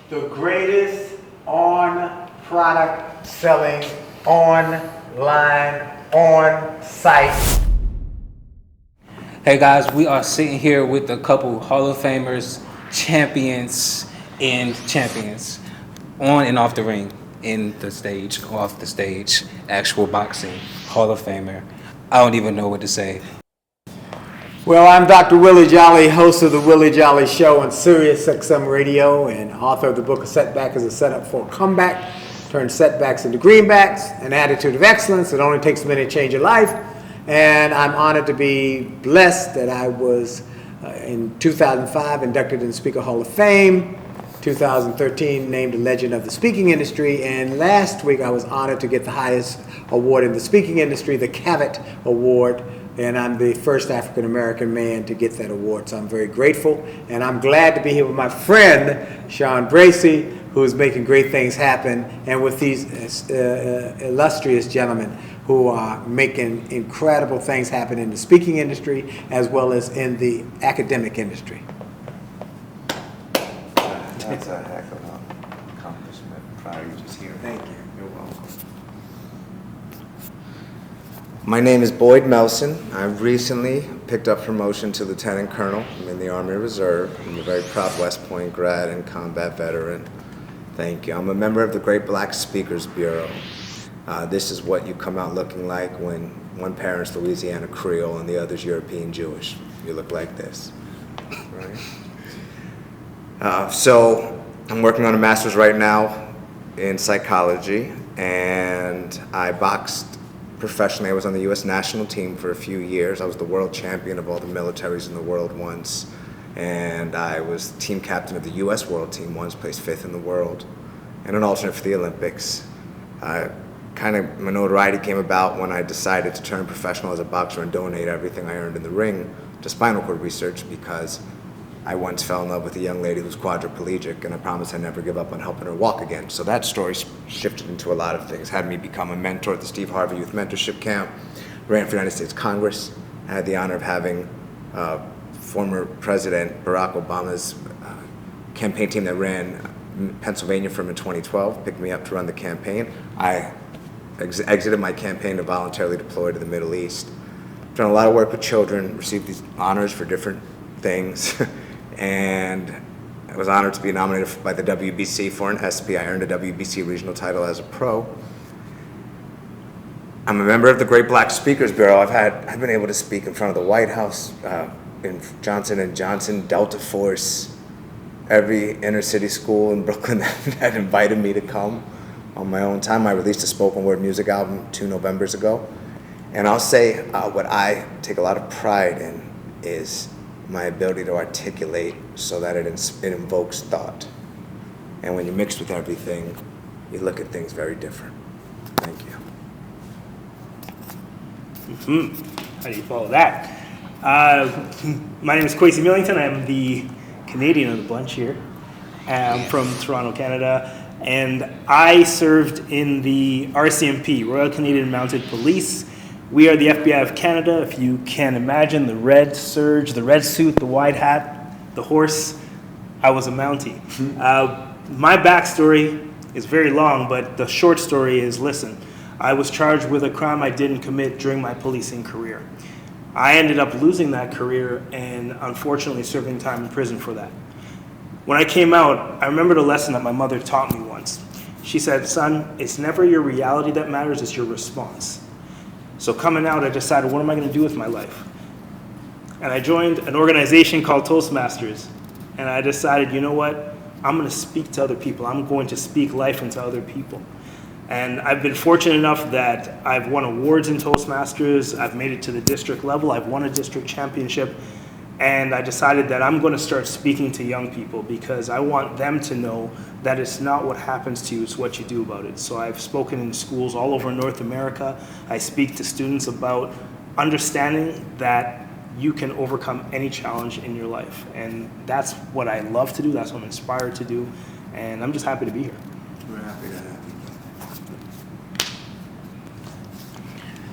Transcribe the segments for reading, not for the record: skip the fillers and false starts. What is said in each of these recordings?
the greatest on product selling, online, on site. Hey guys, we are sitting here with a couple Hall of Famers, champions, and champions on and off the ring, in the stage, off the stage, actual boxing, Hall of Famer. I don't even know what to say. Well, I'm Dr. Willie Jolley, host of the Willie Jolley Show on Sirius XM Radio and author of the book, A Setback is a Setup for a Comeback. Turn setbacks into greenbacks, an attitude of excellence. It only takes a minute to change your life. And I'm honored to be blessed that I was, in 2005, inducted in the Speaker Hall of Fame. 2013, named a legend of the speaking industry. And last week, I was honored to get the highest award in the speaking industry, the Cavett Award. And I'm the first African-American man to get that award, so I'm very grateful. And I'm glad to be here with my friend, Sean Bracey, who's making great things happen, and with these illustrious gentlemen who are making incredible things happen in the speaking industry as well as in the academic industry. That's a heck of an accomplishment. Proud of you just here. Thank you. You're welcome. My name is Boyd Melson. I've recently picked up promotion to Lieutenant Colonel. I'm in the Army Reserve. I'm a very proud West Point grad and combat veteran. Thank you. I'm a member of the Great Black Speakers Bureau. This is what you come out looking like when one parent's Louisiana Creole and the other's European Jewish. You look like this, right? So I'm working on a master's right now in psychology, and I boxed professionally. I was on the U.S. national team for a few years. I was the world champion of all the militaries in the world once, and I was team captain of the U.S. world team once, placed 5th in the world, and an alternate for the Olympics. My notoriety came about when I decided to turn professional as a boxer and donate everything I earned in the ring to spinal cord research, because I once fell in love with a young lady who was quadriplegic, and I promised I'd never give up on helping her walk again. So that story shifted into a lot of things. Had me become a mentor at the Steve Harvey Youth Mentorship Camp, ran for United States Congress. I had the honor of having former President Barack Obama's campaign team that ran Pennsylvania for him in 2012, picked me up to run the campaign. I exited my campaign to voluntarily deploy to the Middle East. Done a lot of work with children, received these honors for different things. And I was honored to be nominated by the WBC for an SP. I earned a WBC regional title as a pro. I'm a member of the Great Black Speakers Bureau. I've been able to speak in front of the White House, in Johnson & Johnson, Delta Force, every inner city school in Brooklyn that invited me to come on my own time. I released a spoken word music album 2 Novembers ago. And I'll say what I take a lot of pride in is my ability to articulate so that it invokes thought. And when you're mixed with everything, you look at things very different. Thank you. How do you follow that? My name is Kwesi Millington. I'm the Canadian of the bunch here. I'm from Toronto, Canada, and I served in the RCMP, Royal Canadian Mounted Police. We are the FBI of Canada. If you can imagine the red serge, the red suit, the wide hat, the horse, I was a Mountie. My backstory is very long, but the short story is, listen, I was charged with a crime I didn't commit during my policing career. I ended up losing that career and unfortunately serving time in prison for that. When I came out, I remembered a lesson that my mother taught me once. She said, son, it's never your reality that matters, it's your response. So coming out, I decided, what am I going to do with my life? And I joined an organization called Toastmasters. And I decided, you know what? I'm going to speak to other people. I'm going to speak life into other people. And I've been fortunate enough that I've won awards in Toastmasters. I've made it to the district level. I've won a district championship. And I decided that I'm going to start speaking to young people because I want them to know that it's not what happens to you, it's what you do about it. So I've spoken in schools all over North America. I speak to students about understanding that you can overcome any challenge in your life. And that's what I love to do, that's what I'm inspired to do, and I'm just happy to be here. We're happy to have you.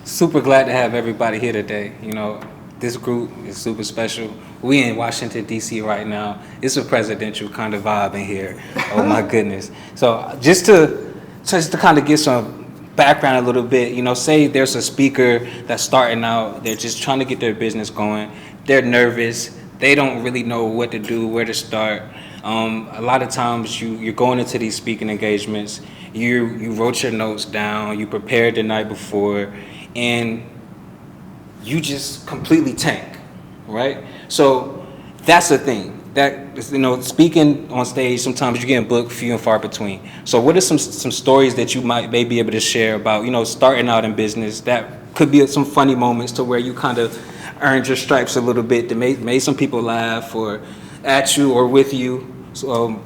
Super glad to have everybody here today. You know, this group is super special. We in Washington, D.C. right now. It's a presidential kind of vibe in here. Oh my goodness. So just to kind of get some background a little bit, say there's a speaker that's starting out, they're just trying to get their business going. They're nervous. They don't really know what to do, where to start. A lot of times you're going into these speaking engagements, you wrote your notes down, you prepared the night before, and you just completely tank, right? So that's the thing. That, speaking on stage, sometimes you're getting booked few and far between. So what are some stories that you may be able to share about, starting out in business that could be some funny moments to where you kind of earned your stripes a little bit, that made some people laugh or at you or with you? So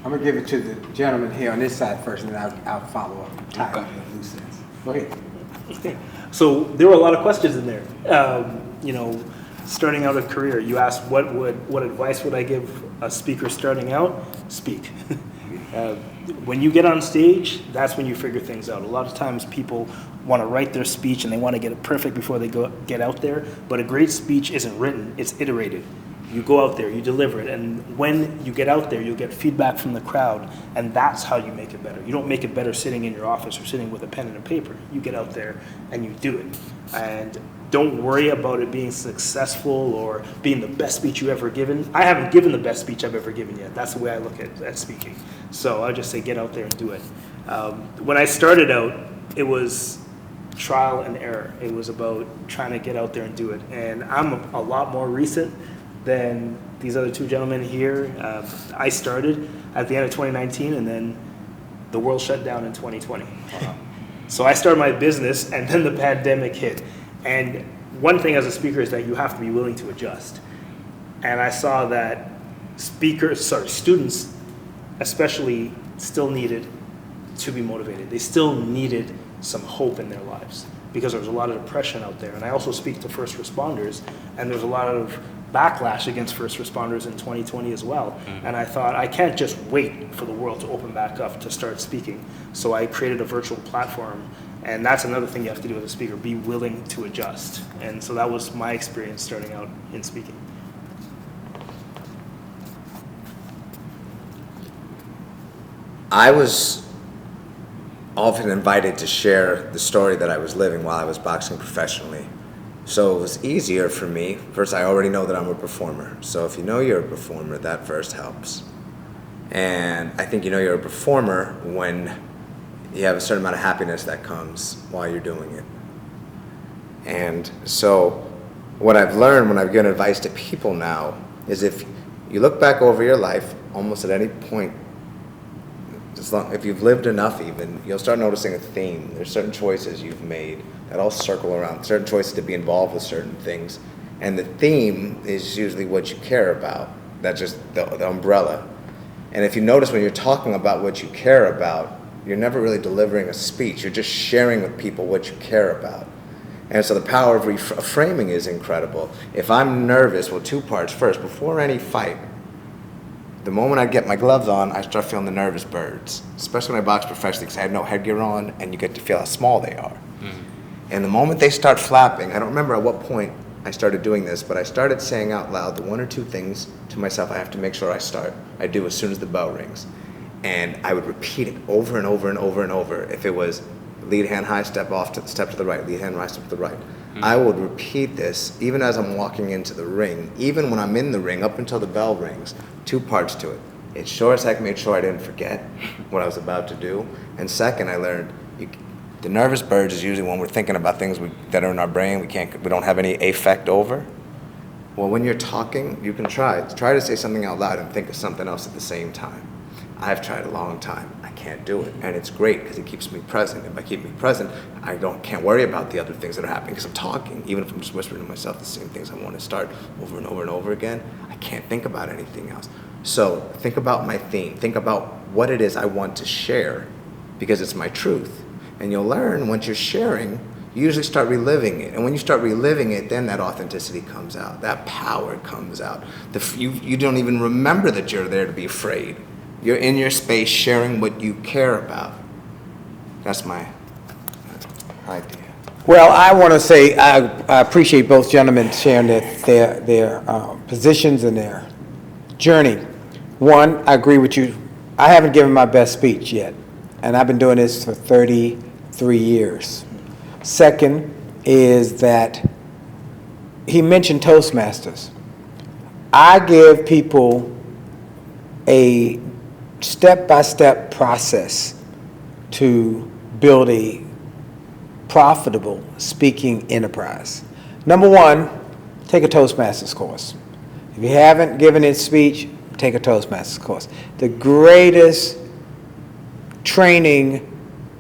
I'm gonna give it to the gentleman here on this side first, and then I'll follow up. Tie up the loose ends. Go ahead. So there were a lot of questions in there. Starting out a career, you asked what advice would I give a speaker starting out? Speak. When you get on stage, that's when you figure things out. A lot of times people want to write their speech and they want to get it perfect before they get out there, but a great speech isn't written, it's iterated. You go out there, you deliver it, and when you get out there, you'll get feedback from the crowd, and that's how you make it better. You don't make it better sitting in your office or sitting with a pen and a paper. You get out there and you do it. And don't worry about it being successful or being the best speech you ever given. I haven't given the best speech I've ever given yet. That's the way I look at speaking. So I just say get out there and do it. When I started out, it was trial and error. It was about trying to get out there and do it. And I'm a lot more recent than these other two gentlemen here. I started at the end of 2019, and then the world shut down in 2020. So I started my business, and then the pandemic hit. And one thing as a speaker is that you have to be willing to adjust. And I saw that students especially still needed to be motivated. They still needed some hope in their lives because there was a lot of depression out there. And I also speak to first responders, and there's a lot of backlash against first responders in 2020 as well. And I thought, I can't just wait for the world to open back up to start speaking. So I created a virtual platform, and that's another thing you have to do as a speaker, be willing to adjust. And so that was my experience starting out in speaking. I was often invited to share the story that I was living while I was boxing professionally. So it was easier for me. First, I already know that I'm a performer. So if you know you're a performer, that first helps. And I think you know you're a performer when you have a certain amount of happiness that comes while you're doing it. And so what I've learned when I've given advice to people now is if you look back over your life, almost at any point, if you've lived enough even, you'll start noticing a theme. There's certain choices you've made that all circle around, certain choices to be involved with certain things. And the theme is usually what you care about. That's just the umbrella. And if you notice when you're talking about what you care about, you're never really delivering a speech. You're just sharing with people what you care about. And so the power of framing is incredible. If I'm nervous, well, two parts. First, before any fight, the moment I get my gloves on, I start feeling the nervous birds, especially when I box professionally because I have no headgear on and you get to feel how small they are. And the moment they start flapping, I don't remember at what point I started doing this, but I started saying out loud the one or two things to myself I have to make sure I do as soon as the bell rings. And I would repeat it over and over and over and over. If it was lead hand high, step off, step to the right, lead hand right, step to the right. I would repeat this even as I'm walking into the ring, even when I'm in the ring up until the bell rings. Two parts to it. It sure as heck made sure I didn't forget what I was about to do. And second, I learned the nervous birds is usually when we're thinking about things that are in our brain we don't have any affect over. Well, when you're talking, you can try to say something out loud and think of something else at the same time. I've tried a long time. I can't do it, and it's great because it keeps me present. And by keeping me present, I can't worry about the other things that are happening because I'm talking. Even if I'm just whispering to myself the same things I want to start over and over and over again, I can't think about anything else. So think about my theme. Think about what it is I want to share because it's my truth. And you'll learn once you're sharing, you usually start reliving it. And when you start reliving it, then that authenticity comes out. That power comes out. You don't even remember that you're there to be afraid. You're in your space sharing what you care about. That's my idea. Well, I want to say I appreciate both gentlemen sharing their positions and their journey. One, I agree with you. I haven't given my best speech yet, and I've been doing this for 33 years. Second is that he mentioned Toastmasters. I give people a step-by-step process to build a profitable speaking enterprise. Number one, take a Toastmasters course. If you haven't given a speech, take a Toastmasters course. The greatest training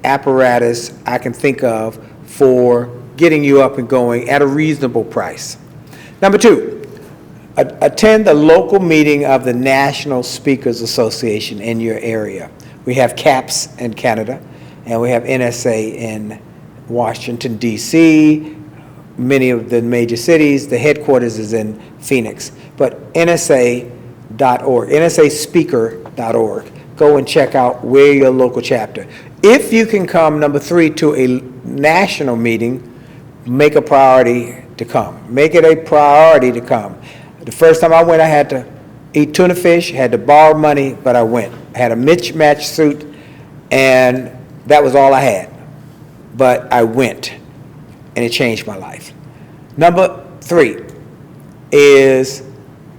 apparatus I can think of for getting you up and going at a reasonable price. Number two, attend the local meeting of the National Speakers Association in your area. We have CAPS in Canada, and we have NSA in Washington, D.C., many of the major cities. The headquarters is in Phoenix. But NSA.org, nsaspeaker.org. Go and check out where your local chapter. If you can come, number three, to a national meeting, make a priority to come. Make it a priority to come. The first time I went, I had to eat tuna fish, had to borrow money, but I went. I had a mismatched suit, and that was all I had. But I went, and it changed my life. Number three is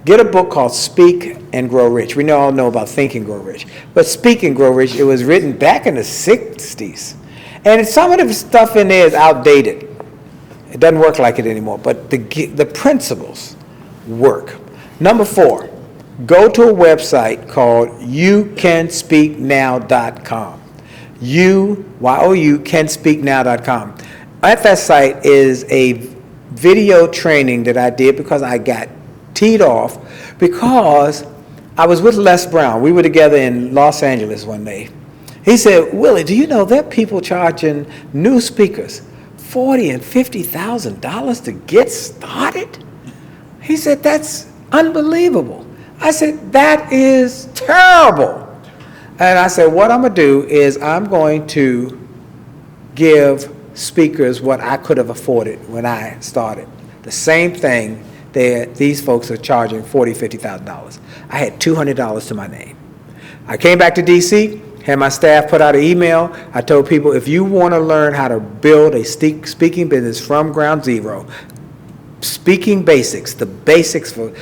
get a book called Speak and Grow Rich. We all know about Think and Grow Rich. But Speak and Grow Rich, it was written back in the 60s. And some of the stuff in there is outdated. It doesn't work like it anymore. But the principles work. Number four, go to a website called youcanspeaknow.com. canspeaknow.com. At that site is a video training that I did because I got teed off because I was with Les Brown. We were together in Los Angeles one day. He said, Willie, do you know there are people charging new speakers $40,000 and $50,000 to get started? He said, that's unbelievable. I said, that is terrible. And I said, what I'm going to do is I'm going to give speakers what I could have afforded when I started. The same thing these folks are charging $40,000, $50,000. I had $200 to my name. I came back to D.C., had my staff put out an email. I told people, if you want to learn how to build a speaking business from ground zero, speaking basics, the basics for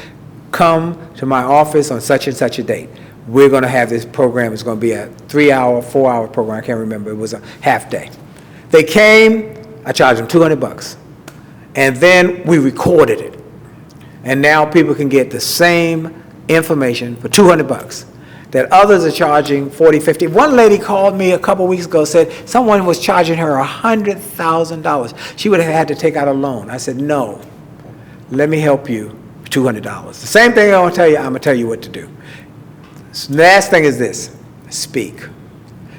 come to my office on such and such a date. We're going to have this program. It's going to be a 3-hour, 4-hour program. I can't remember. It was a half day. They came. I charged them $200. And then we recorded it. And now people can get the same information for $200 that others are charging $40, $50. One lady called me a couple weeks ago, said someone was charging her $100,000. She would have had to take out a loan. I said, no, let me help you for $200. The same thing I'm going to tell you what to do. Last thing is this, speak.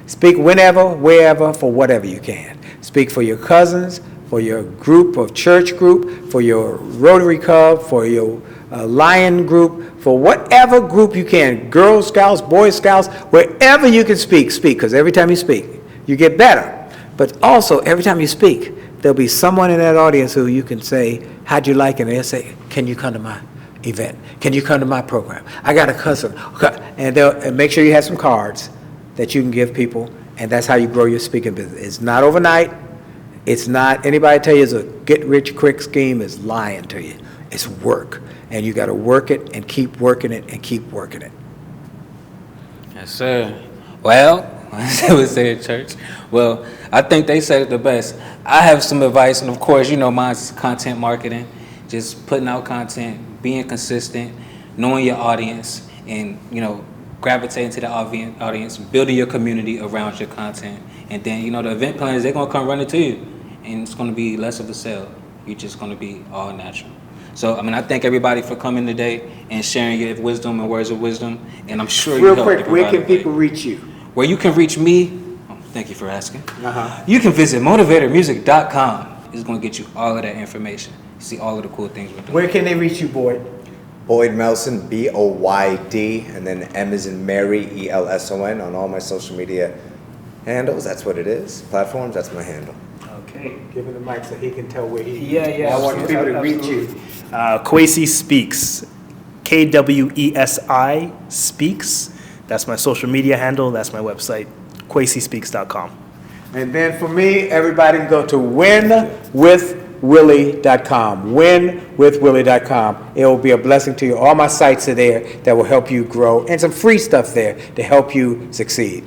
Speak whenever, wherever, for whatever you can. Speak for your cousins, for your group of church group, for your Rotary Club, for your Lion group, for whatever group you can, Girl Scouts, Boy Scouts, wherever you can speak, because every time you speak, you get better. But also, every time you speak, there'll be someone in that audience who you can say, how'd you like it? And they'll say, can you come to my event? Can you come to my program? I got a cousin. And make sure you have some cards that you can give people, and that's how you grow your speaking business. It's not overnight. It's not, anybody tell you it's a get-rich-quick scheme is lying to you. It's work, and you got to work it and keep working it and keep working it. Yes, sir. Well, I would say at church. Well, I think they said it the best. I have some advice, and of course, you know, mine's content marketing, just putting out content, being consistent, knowing your audience, and, you know, gravitating to the audience, building your community around your content. And then, you know, the event planners, they're going to come running to you, and it's going to be less of a sale. You're just going to be all natural. So, I mean, I thank everybody for coming today and sharing your wisdom and words of wisdom, and I'm sure you Real helped quick, where can people reach you? Where you can reach me, thank you for asking. You can visit motivatormusic.com. It's going to get you all of that information. You see all of the cool things we're doing. Where can they reach you, Boyd? Boyd Melson, B-O-Y-D, and then M as in Mary, E-L-S-O-N, on all my social media handles. That's what it is. Platforms, that's my handle. Okay. Give him the mic so he can tell where he. Yeah. I want people to reach you. Kwesi Speaks. KWESI Speaks. That's my social media handle. That's my website. KwesiSpeaks.com. And then for me, everybody can go to winwithwillie.com. Winwithwillie.com. It will be a blessing to you. All my sites are there that will help you grow, and some free stuff there to help you succeed.